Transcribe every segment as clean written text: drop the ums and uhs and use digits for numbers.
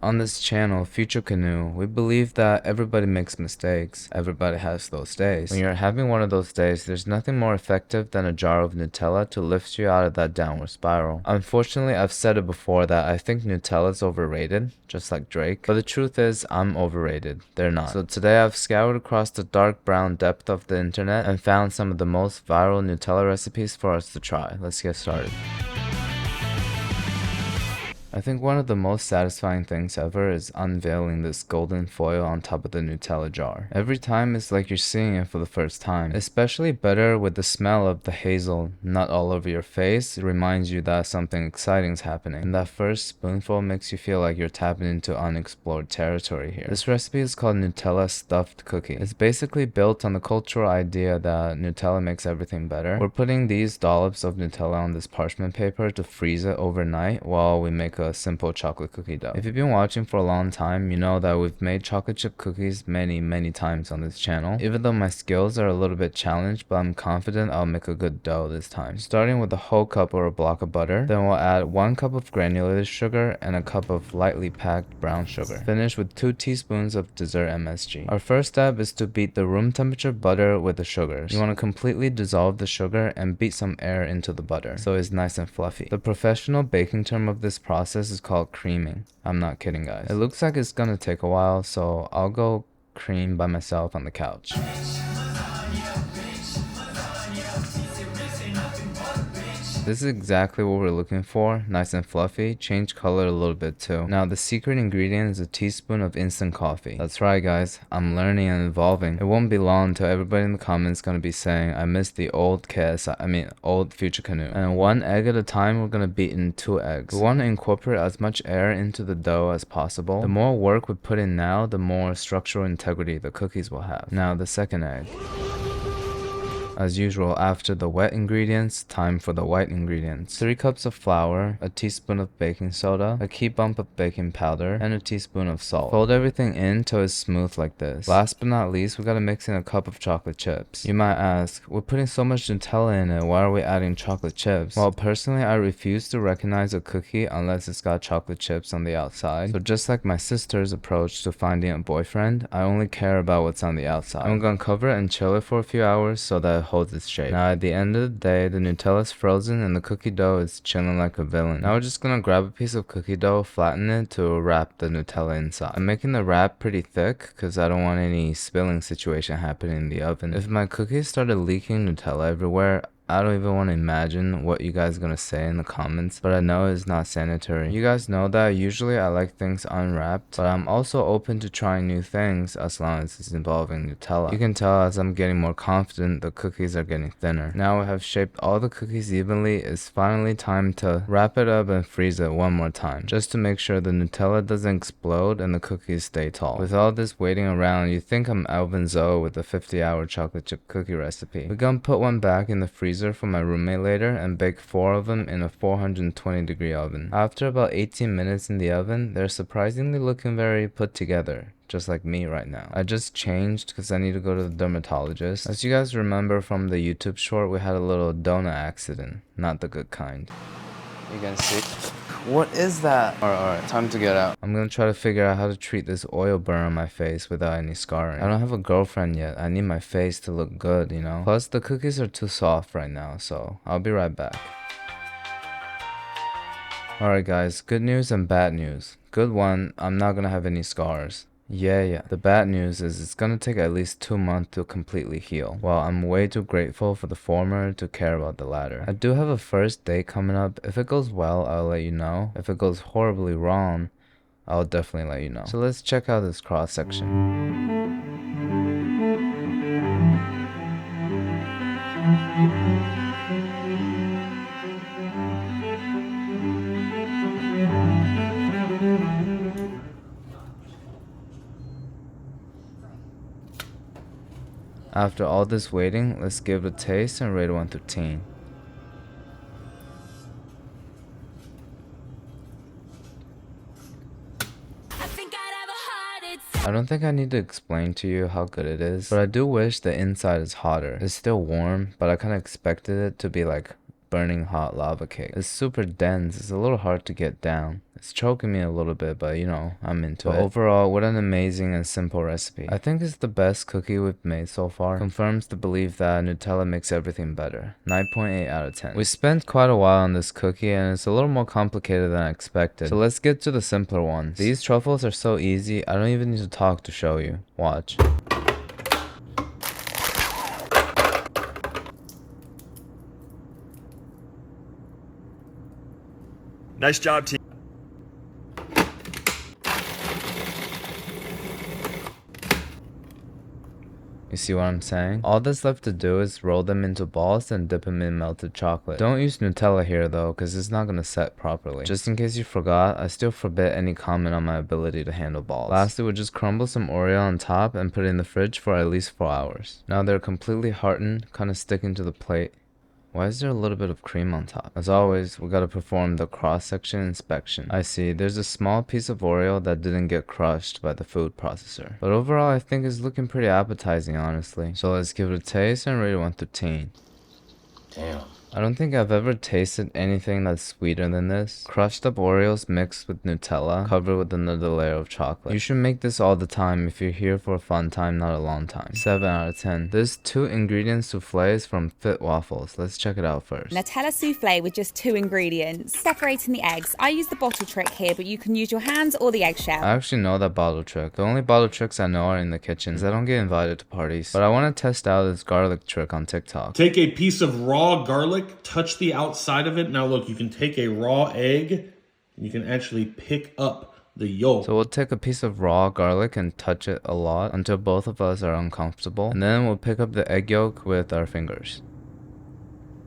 On this channel, FutureCanoe, we believe that everybody makes mistakes. Everybody has those days. When you're having one of those days, there's nothing more effective than a jar of Nutella to lift you out of that downward spiral. Unfortunately, I've said it before that I think Nutella's overrated, just like Drake. But the truth is, I'm overrated. They're not. So today I've scoured across the dark brown depth of the internet and found some of the most viral Nutella recipes for us to try. Let's get started. I think one of the most satisfying things ever is unveiling this golden foil on top of the Nutella jar. Every time it's like you're seeing it for the first time. Especially better with the smell of the hazel nut all over your face. It reminds you that something exciting is happening. And that first spoonful makes you feel like you're tapping into unexplored territory here. This recipe is called Nutella stuffed cookie. It's basically built on the cultural idea that Nutella makes everything better. We're putting these dollops of Nutella on this parchment paper to freeze it overnight while we make a simple chocolate cookie dough. If you've been watching for a long time, you know that we've made chocolate chip cookies many times on this channel. Even though my skills are a little bit challenged, but I'm confident I'll make a good dough this time. Starting with a whole cup or a block of butter, then we'll add 1 cup of granulated sugar and a cup of lightly packed brown sugar. Finish with 2 teaspoons of dessert MSG. Our first step is to beat the room temperature butter with the sugars. You want to completely dissolve the sugar and beat some air into the butter so it's nice and fluffy. The professional baking term of this process is called creaming. I'm not kidding, guys. It looks like it's gonna take a while, so I'll go cream by myself on the couch. This is exactly what we're looking for, nice and fluffy, change color a little bit too. Now the secret ingredient is a teaspoon of instant coffee. That's right guys, I'm learning and evolving. It won't be long until everybody in the comments is gonna be saying I miss the old old FutureCanoe. And 1 egg at a time, we're gonna beat in 2 eggs. We want to incorporate as much air into the dough as possible. The more work we put in now, the more structural integrity the cookies will have. Now the second egg. As usual, after the wet ingredients, time for the white ingredients. 3 cups of flour, a teaspoon of baking soda, a key bump of baking powder, and a teaspoon of salt. Fold everything in till it's smooth like this. Last but not least, we gotta mix in a cup of chocolate chips. You might ask, we're putting so much Nutella in it, why are we adding chocolate chips? Well, personally, I refuse to recognize a cookie unless it's got chocolate chips on the outside. So just like my sister's approach to finding a boyfriend, I only care about what's on the outside. I'm gonna cover it and chill it for a few hours so that it holds its shape. Now at the end of the day, the Nutella's frozen and the cookie dough is chilling like a villain. Now we're just gonna grab a piece of cookie dough, flatten it to wrap the Nutella inside. I'm making the wrap pretty thick because I don't want any spilling situation happening in the oven. If my cookies started leaking Nutella everywhere, I don't even want to imagine what you guys are gonna say in the comments, but I know it's not sanitary. You guys know that usually I like things unwrapped, but I'm also open to trying new things as long as it's involving Nutella. You can tell as I'm getting more confident, the cookies are getting thinner. Now I have shaped all the cookies evenly. It's finally time to wrap it up and freeze it one more time, just to make sure the Nutella doesn't explode and the cookies stay tall. With all this waiting around, you think I'm Alvin Zoe with a 50-hour chocolate chip cookie recipe. We're gonna put one back in the freezer for my roommate later and bake 4 of them in a 420-degree oven. After about 18 minutes in the oven, they're surprisingly looking very put together, just like me right now. I just changed because I need to go to the dermatologist. As you guys remember from the YouTube short, we had a little donut accident, not the good kind. You can see. What is that? Alright, time to get out. I'm gonna try to figure out how to treat this oil burn on my face without any scarring. I don't have a girlfriend yet. I need my face to look good, you know? Plus, the cookies are too soft right now, so I'll be right back. Alright guys, good news and bad news. Good one, I'm not gonna have any scars. Yeah. The bad news is it's gonna take at least 2 months to completely heal. Well, I'm way too grateful for the former to care about the latter. I do have a first date coming up. If it goes well, I'll let you know. If it goes horribly wrong, I'll definitely let you know. So let's check out this cross section. After all this waiting, let's give it a taste and rate it 1 through 10. I don't think I need to explain to you how good it is, but I do wish the inside is hotter. It's still warm, but I kind of expected it to be like burning hot lava cake. It's super dense, it's a little hard to get down. It's choking me a little bit, but you know, I'm into it. Overall, what an amazing and simple recipe. I think it's the best cookie we've made so far. Confirms the belief that Nutella makes everything better. 9.8 out of 10. We spent quite a while on this cookie and it's a little more complicated than I expected. So let's get to the simpler ones. These truffles are so easy, I don't even need to talk to show you. Watch. Nice job, team. You see what I'm saying? All that's left to do is roll them into balls and dip them in melted chocolate. Don't use Nutella here though, because it's not going to set properly. Just in case you forgot, I still forbid any comment on my ability to handle balls. Lastly, we'll just crumble some Oreo on top and put it in the fridge for at least 4 hours. Now they're completely hardened, kind of sticking to the plate. Why is there a little bit of cream on top? As always, we gotta perform the cross-section inspection. I see, there's a small piece of Oreo that didn't get crushed by the food processor. But overall, I think it's looking pretty appetizing, honestly. So let's give it a taste and rate it 1 through 10. Damn. I don't think I've ever tasted anything that's sweeter than this. Crushed up Oreos mixed with Nutella, covered with another layer of chocolate. You should make this all the time if you're here for a fun time, not a long time. 7 out of 10. This 2-ingredient souffle is from Fit Waffles. Let's check it out first. Nutella souffle with just 2 ingredients. Separating the eggs. I use the bottle trick here, but you can use your hands or the eggshell. I actually know that bottle trick. The only bottle tricks I know are in the kitchen, because I don't get invited to parties. But I want to test out this garlic trick on TikTok. Take a piece of raw garlic, touch the outside of it. Now look, you can take a raw egg and you can actually pick up the yolk. So we'll take a piece of raw garlic and touch it a lot until both of us are uncomfortable. And then we'll pick up the egg yolk with our fingers.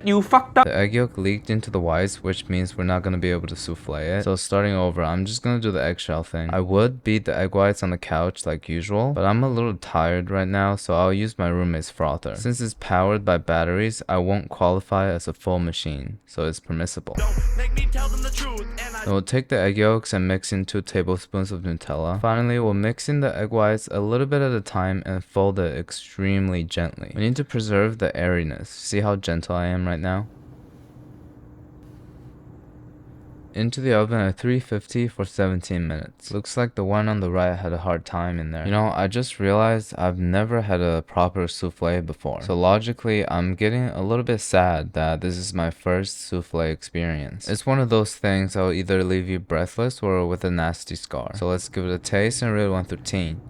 You fucked up. The egg yolk leaked into the whites, which means we're not going to be able to souffle it. So starting over, I'm just going to do the eggshell thing. I would beat the egg whites on the couch like usual, but I'm a little tired right now, so I'll use my roommate's frother. Since it's powered by batteries, I won't qualify as a full machine, so it's permissible. Then we'll take the egg yolks and mix in 2 tablespoons of Nutella. Finally, we'll mix in the egg whites a little bit at a time and fold it extremely gently. We need to preserve the airiness. See how gentle I am right now? Into the oven at 350 for 17 minutes. Looks like the one on the right had a hard time in there. You know, I just realized I've never had a proper souffle before. So logically, I'm getting a little bit sad that this is my first souffle experience. It's one of those things that will either leave you breathless or with a nasty scar. So let's give it a taste and rate it 1 through 10.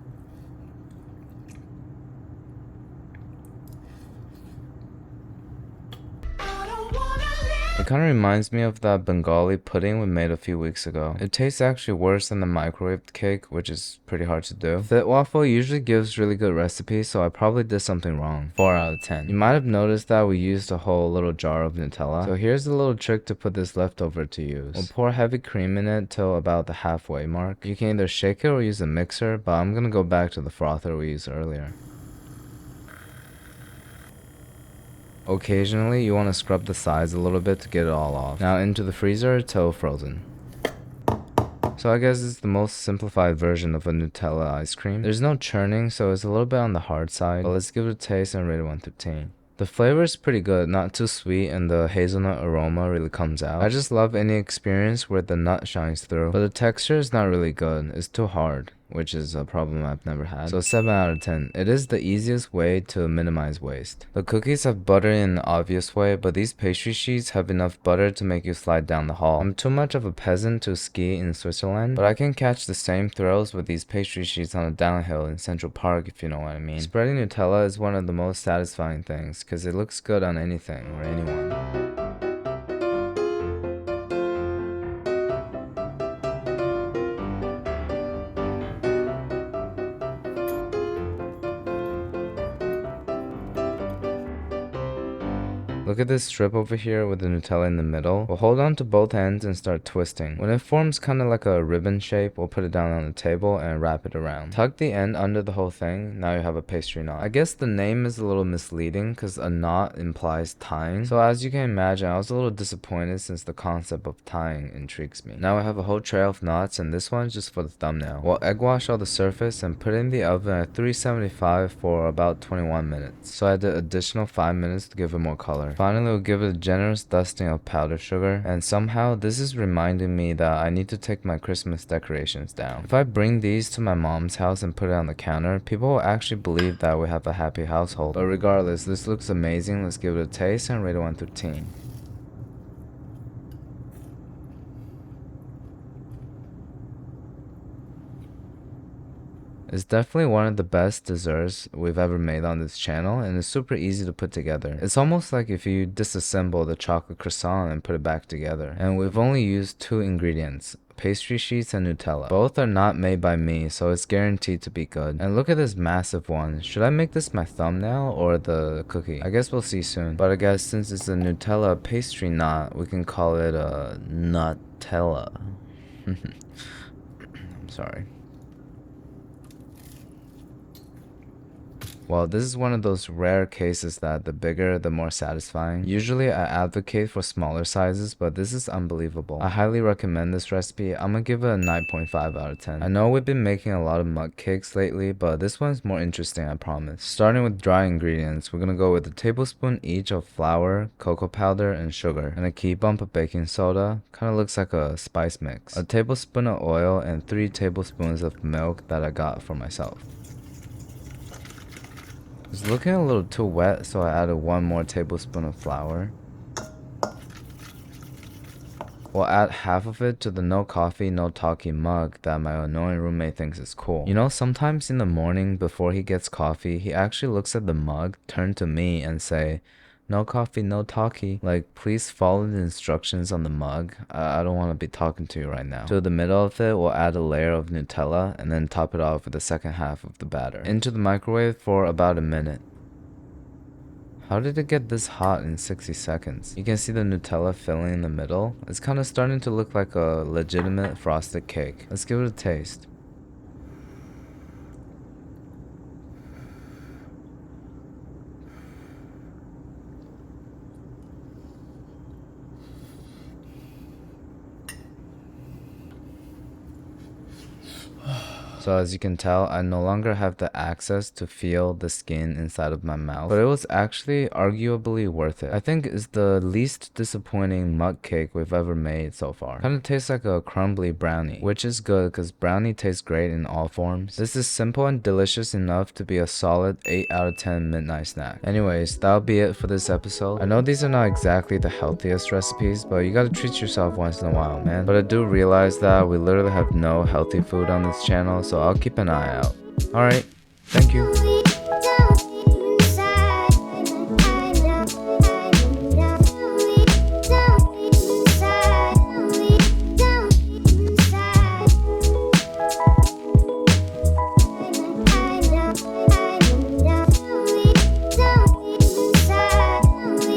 It kind of reminds me of that Bengali pudding we made a few weeks ago. It tastes actually worse than the microwaved cake, which is pretty hard to do. Fit Waffle usually gives really good recipes, so I probably did something wrong. 4 out of 10. You might have noticed that we used a whole little jar of Nutella. So here's a little trick to put this leftover to use. We'll pour heavy cream in it till about the halfway mark. You can either shake it or use a mixer, but I'm gonna go back to the frother we used earlier. Occasionally, you want to scrub the sides a little bit to get it all off. Now into the freezer till frozen. So I guess it's the most simplified version of a Nutella ice cream. There's no churning, so it's a little bit on the hard side. But let's give it a taste and rate it 1 through 10. The flavor is pretty good, not too sweet, and the hazelnut aroma really comes out. I just love any experience where the nut shines through, but the texture is not really good. It's too hard, which is a problem I've never had. So 7 out of 10. It is the easiest way to minimize waste. The cookies have butter in an obvious way, but these pastry sheets have enough butter to make you slide down the hall. I'm too much of a peasant to ski in Switzerland, but I can catch the same thrills with these pastry sheets on a downhill in Central Park, if you know what I mean. Spreading Nutella is one of the most satisfying things, because it looks good on anything or anyone. Look at this strip over here with the Nutella in the middle. We'll hold on to both ends and start twisting. When it forms kind of like a ribbon shape, we'll put it down on the table and wrap it around. Tuck the end under the whole thing. Now you have a pastry knot. I guess the name is a little misleading because a knot implies tying. So as you can imagine, I was a little disappointed since the concept of tying intrigues me. Now I have a whole tray of knots and this one's just for the thumbnail. We'll egg wash all the surface and put it in the oven at 375 for about 21 minutes. So I did additional 5 minutes to give it more color. Finally, we'll give it a generous dusting of powdered sugar, and somehow this is reminding me that I need to take my Christmas decorations down. If I bring these to my mom's house and put it on the counter, people will actually believe that we have a happy household. But regardless, this looks amazing. Let's give it a taste and rate it 1 through 10. It's definitely one of the best desserts we've ever made on this channel, and it's super easy to put together. It's almost like if you disassemble the chocolate croissant and put it back together. And we've only used 2 ingredients, pastry sheets and Nutella. Both are not made by me, so it's guaranteed to be good. And look at this massive one. Should I make this my thumbnail or the cookie? I guess we'll see soon. But I guess since it's a Nutella pastry knot, we can call it a Nutella. I'm sorry. Well, this is one of those rare cases that the bigger, the more satisfying. Usually I advocate for smaller sizes, but this is unbelievable. I highly recommend this recipe. I'm gonna give it a 9.5 out of 10. I know we've been making a lot of mug cakes lately, but this one's more interesting, I promise. Starting with dry ingredients, we're gonna go with a tablespoon each of flour, cocoa powder, and sugar, and a key bump of baking soda. Kinda looks like a spice mix. A tablespoon of oil, and 3 tablespoons of milk that I got for myself. It's looking a little too wet, so I added 1 more tablespoon of flour. We'll add half of it to the no coffee, no talkie mug that my annoying roommate thinks is cool. You know, sometimes in the morning before he gets coffee, he actually looks at the mug, turn to me and say, "No coffee, no talkie." Like, please follow the instructions on the mug. I don't want to be talking to you right now. To the middle of it, we'll add a layer of Nutella and then top it off with the second half of the batter. Into the microwave for about a minute. How did it get this hot in 60 seconds? You can see the Nutella filling in the middle. It's kind of starting to look like a legitimate frosted cake. Let's give it a taste. So as you can tell, I no longer have the access to feel the skin inside of my mouth, but it was actually arguably worth it. I think it's the least disappointing mug cake we've ever made so far. Kind of tastes like a crumbly brownie, which is good because brownie tastes great in all forms. This is simple and delicious enough to be a solid 8 out of 10 midnight snack. Anyways, that'll be it for this episode. I know these are not exactly the healthiest recipes, but you gotta treat yourself once in a while, man. But I do realize that we literally have no healthy food on this channel, so I'll keep an eye out. Alright, thank you.